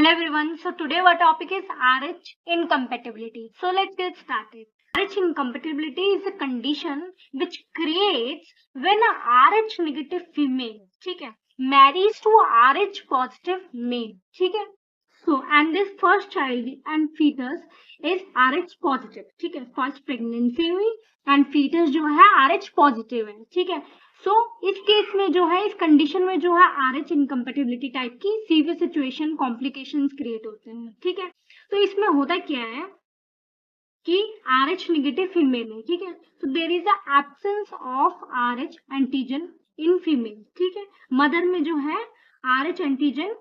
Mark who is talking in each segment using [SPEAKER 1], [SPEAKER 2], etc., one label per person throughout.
[SPEAKER 1] Hello everyone. So today our topic is RH incompatibility. So let's get started. RH incompatibility is a condition which creates when a RH negative female, ठीक है, marries to RH positive male, ठीक है. So and this first child and fetus is RH positive, ठीक है. First pregnancy हुई and fetus जो है RH positive है, ठीक है. सो इस केस में जो है, इस कंडीशन में जो है RH इनकम्पेटिबिलिटी टाइप की सीवियर सिचुएशन कॉम्प्लिकेशंस क्रिएट होते हैं, ठीक है. तो इसमें होता क्या है कि RH नेगेटिव फीमेल है, ठीक है. So there is the absence of RH antigen in female, ठीक है. मदर में जो है RH एंटीजन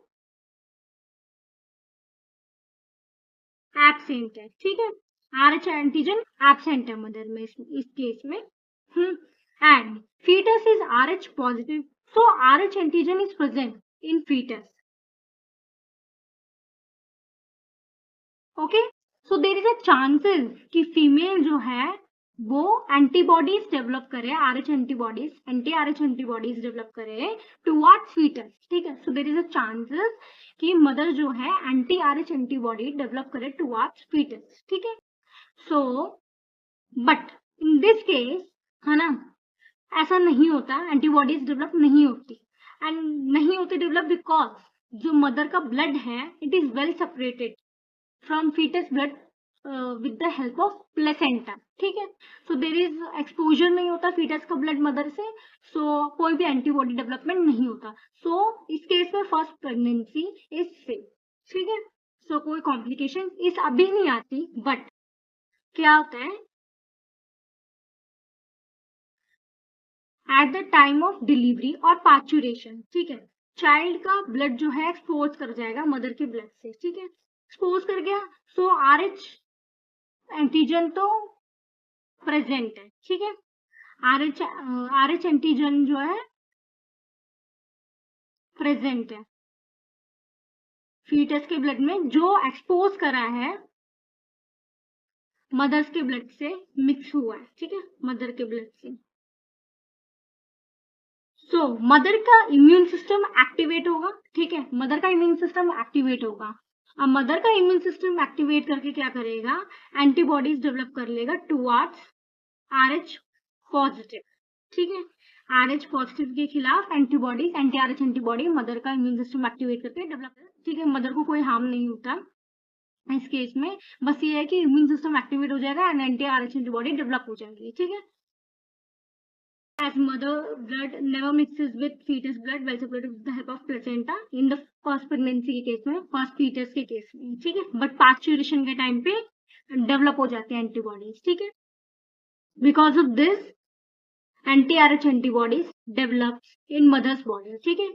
[SPEAKER 1] एब्सेंट है, ठीक है. RH एंटीजन एब्सेंट है मदर में इस केस में. And fetus is RH positive, so RH antigen is present in fetus. Okay, so there is a chances कि फीमेल जो है वो एंटीबॉडीज डेवलप करे, RH antibodies, anti RH antibodies develop करे टुवर्ड्स फीटस, ठीक है. सो देर इज अ चांसेस कि mother जो है एंटी RH एंटीबॉडी डेवलप करे टुवर्ड्स फीटस, ठीक है. So but in this case है ना, ऐसा नहीं होता, एंटीबॉडीज डेवलप नहीं होती. एंड नहीं होती डेवलप बिकॉज जो मदर का ब्लड है it is well separated from foetus blood with the help of placenta, ठीक है. सो देर इज एक्सपोजर नहीं होता फीटस का ब्लड मदर से, सो कोई भी एंटीबॉडी डेवलपमेंट नहीं होता. सो इस केस में फर्स्ट प्रेगनेंसी इज सेफ, ठीक है. सो कोई कॉम्प्लिकेशन इस अभी नहीं आती. बट क्या होता है at the time of delivery और पार्चुरेशन, ठीक है, चाइल्ड का ब्लड जो है एक्सपोज कर जाएगा मदर के ब्लड से, ठीक है. एक्सपोज कर गया, सो RH एंटीजन तो प्रेजेंट है, ठीक है. RH एंटीजन जो है प्रेजेंट है फीटस के ब्लड में, जो एक्सपोज करा है मदर्स के ब्लड से मिक्स हुआ है, ठीक है, मदर के ब्लड से. सो मदर का इम्यून सिस्टम एक्टिवेट होगा, ठीक है, मदर का इम्यून सिस्टम एक्टिवेट होगा. अब मदर का इम्यून सिस्टम एक्टिवेट करके क्या करेगा, एंटीबॉडीज डेवलप कर लेगा टुवर्ड्स RH पॉजिटिव, ठीक है. RH पॉजिटिव के खिलाफ antibodies, anti RH antibody mother का इम्यून सिस्टम एक्टिवेट करके डेवलप, ठीक है. मदर को कोई हार्म नहीं होता इस केस में, बस ये है कि इम्यून सिस्टम एक्टिवेट हो जाएगा and anti RH antibody develop हो जाएगी, ठीक है. As mother blood never mixes with fetus blood, well separated with the help of placenta in the first pregnancy के केस में, फर्स्ट fetus के केस में, ठीक है. बट पार्चुरेशन के टाइम पे डेवलप हो जाते हैं एंटीबॉडीज, ठीक है. Because of this anti RH antibodies develops in mother's body, ठीक है.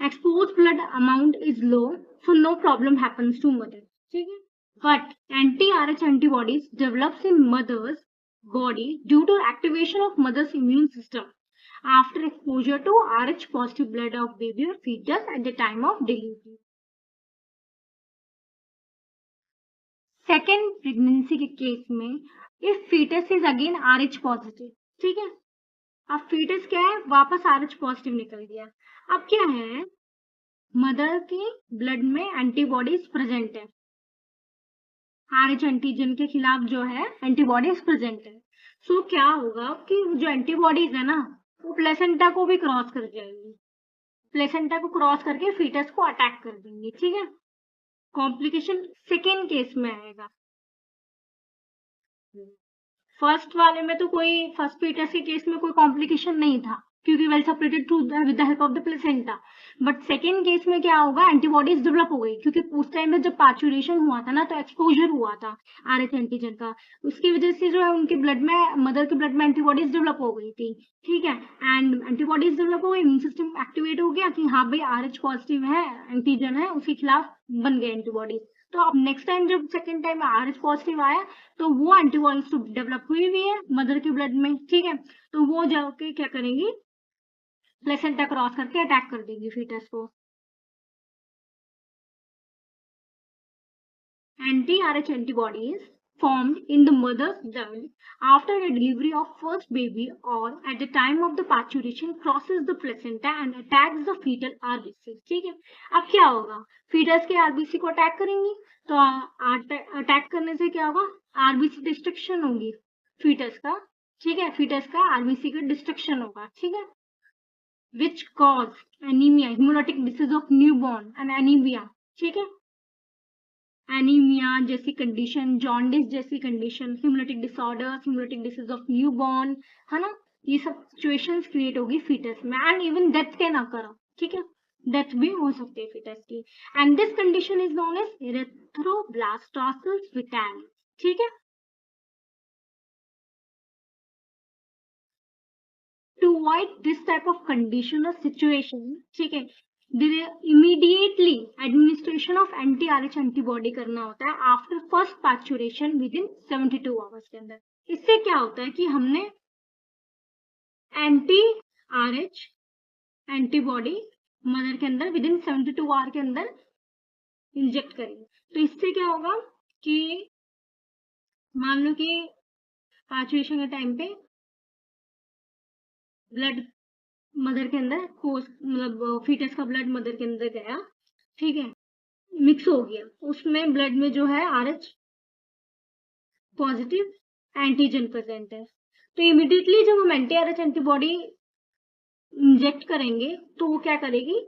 [SPEAKER 1] Expose blood amount is low, so no problem happens to mother, ठीक है. But anti RH antibodies develops in mother's body due to activation of mother's immune system after exposure to RH positive blood of baby or fetus at the time of delivery. Second pregnancy के case में if fetus is again RH positive, ठीक है. अब fetus क्या है, वापस RH positive निकल गया. अब क्या है, मदर के ब्लड में एंटीबॉडीज प्रेजेंट है, RH एंटीजन के खिलाफ जो है एंटीबॉडीज प्रेजेंट है. सो क्या होगा कि जो एंटीबॉडीज है ना वो प्लेसेंटा को भी क्रॉस कर जाएगी, प्लेसेंटा को क्रॉस करके फीटस को अटैक कर देंगे, ठीक है. कॉम्प्लिकेशन सेकेंड केस में आएगा. फर्स्ट वाले में तो कोई, फर्स्ट फीटस के केस में कोई कॉम्प्लिकेशन नहीं था क्योंकि well separated through with the help of the placenta. But second case में क्या होगा, एंटीबॉडीज डेवलप हो गई क्योंकि उस टाइम में जब पार्चुरेशन हुआ था ना तो एक्सपोजर हुआ था RH एंटीजन का, उसकी वजह से जो है उनके ब्लड में, मदर के ब्लड में एंटीबॉडीज डेवलप हो गई थी, ठीक है. एंड एंटीबॉडीज डेवलप हो गई, इम्यून सिस्टम एक्टिवेट हो गया कि हाँ भाई RH पॉजिटिव है एंटीजन है, उसके खिलाफ बन गए एंटीबॉडीज. तो अब नेक्स्ट टाइम जब सेकेंड टाइम RH पॉजिटिव आया तो वो एंटीबॉडीज तो डेवलप हुई हुई है मदर के ब्लड में, ठीक है. तो वो जाके क्या करेंगी, प्लेसेंटा क्रॉस करके अटैक कर देगी फीटस को. Anti RH antibodies formed in the mother's belly after the delivery of first baby or at the time of the parturition crosses the placenta and attacks the fetal RBC. ठीक है, अब क्या होगा, fetus के RBC को attack करेंगी, तो attack करने से क्या होगा, RBC डिस्ट्रक्शन होगी fetus का, ठीक है, fetus का RBC का डिस्ट्रक्शन होगा, ठीक है, which cause anemia, hemolytic disease of newborn and anemia, ठीक है, एनीमिया जैसी कंडीशन, जॉन्डिस जैसी condition, haemolytic disorders, haemolytic disease of newborn, है ना, ये सब सिचुएशंस क्रिएट होगी फीटस में and even death can occur, ठीक है, डेथ भी हो सकती है फीटस की and this condition is known as erythroblastosis fetalis, ठीक है. To avoid this type of condition or situation, ठीक है, immediately administration of anti RH antibody करना होता है after first parturition with in 72 hours के अंदर. इससे क्या होता है कि हमने एंटी RH एंटीबॉडी मदर के अंदर विद इन 72 आवर के अंदर इंजेक्ट करेंगे. तो इससे क्या होगा कि मान लो कि पार्चुरेशन के टाइम पे ब्लड मदर के अंदर मतलब फीटस का ब्लड मदर के अंदर गया, ठीक है, मिक्स हो गया, उसमें ब्लड में जो है RH पॉजिटिव एंटीजन प्रेजेंट है, तो इमिडिएटली जब हम एंटी RH एंटीबॉडी इंजेक्ट करेंगे तो वो क्या करेगी,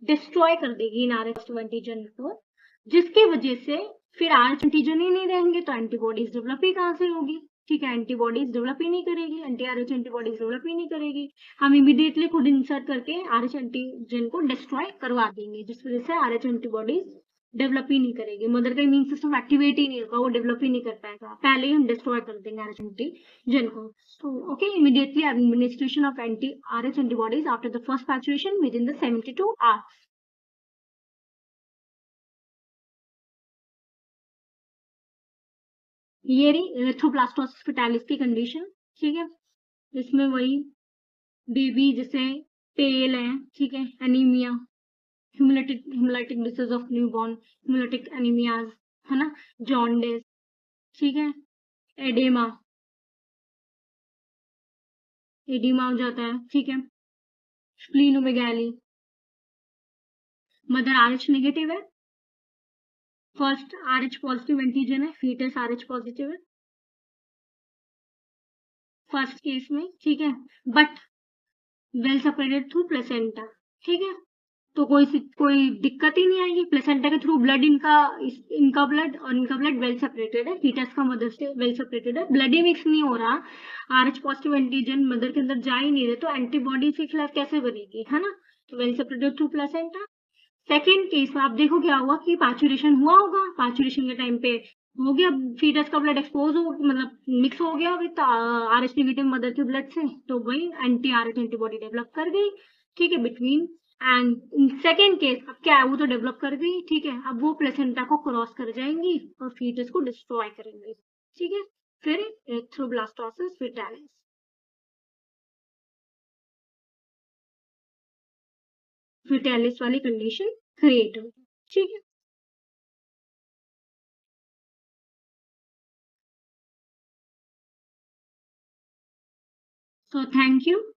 [SPEAKER 1] डिस्ट्रॉय कर देगी इन RH एंटीजन को, जिसकी वजह से फिर RH एंटीजन ही नहीं रहेंगे तो एंटीबॉडीज डेवलप ही कहाँ से होगी, ठीक है, एंटीबॉडीज डेवलप ही नहीं करेगी, एंटी RH एंटीबॉडीज डेवलप ही नहीं करेगी, हम इमीडिएटली खुद इंसर्ट करके RH एंटीजन को डिस्ट्रॉय करवा देंगे, जिस वजह से RH एंटीबॉडीज डेवलप ही नहीं करेगी, मदर का इम्यून सिस्टम एक्टिवेट ही नहीं होगा, वो डेवलप ही नहीं कर पाएगा, पहले ही हम डिस्ट्रॉय कर देंगे RH एंटीजन को. So, okay, immediately administration of anti-RH antibodies after the first maturation within the 72 hours. ये रही इरेथ्रोब्लास्टोसिस फेटालिस की कंडीशन, ठीक है, इसमें वही बेबी जैसे पेल है, ठीक है, anaemia, haemolytic disease of newborn, haemolytic anaemias, है ना, जॉन्डिस, ठीक है, एडेमा, एडिमा हो जाता है, ठीक है, स्प्लीनोमेगाली, मदर RH नेगेटिव है, फर्स्ट RH पॉजिटिव एंटीजन है, फीटस RH पॉजिटिव है फर्स्ट केस में, ठीक है, but well separated through placenta, ठीक है, तो कोई दिक्कत ही नहीं आएगी, प्लेसेंटा के थ्रू ब्लड इनका ब्लड और इनका ब्लड वेल सेपरेटेड है, फीटस का मदर से वेल सेपरेटेड है, ब्लड ही मिक्स नहीं हो रहा, RH पॉजिटिव एंटीजन मदर के अंदर जा ही नहीं रहे, तो एंटीबॉडी के खिलाफ कैसे बनेगी, है ना, तो well separated through placenta. Second case में आप देखो क्या हुआ कि पार्चुरेशन हुआ होगा, पार्चुरेशन के टाइम पे हो गया, फीटस का ब्लड एक्सपोज हो मतलब मिक्स हो गया विद RH नेगेटिव मदर के ब्लड से, तो वही एंटी RH एंटीबॉडी डेवलप कर गई, ठीक है, बिटवीन एंड सेकेंड केस अब क्या है, वो तो डेवलप कर गई, ठीक है, अब वो प्लेसेंटा को क्रॉस कर जाएंगी और फीटस को डिस्ट्रॉय करेंगे, ठीक है, फिर इरेथ्रोब्लास्टोसिस फेटालिस, फेटालिस वाली कंडीशन क्रिएट होगी, ठीक है. So thank you.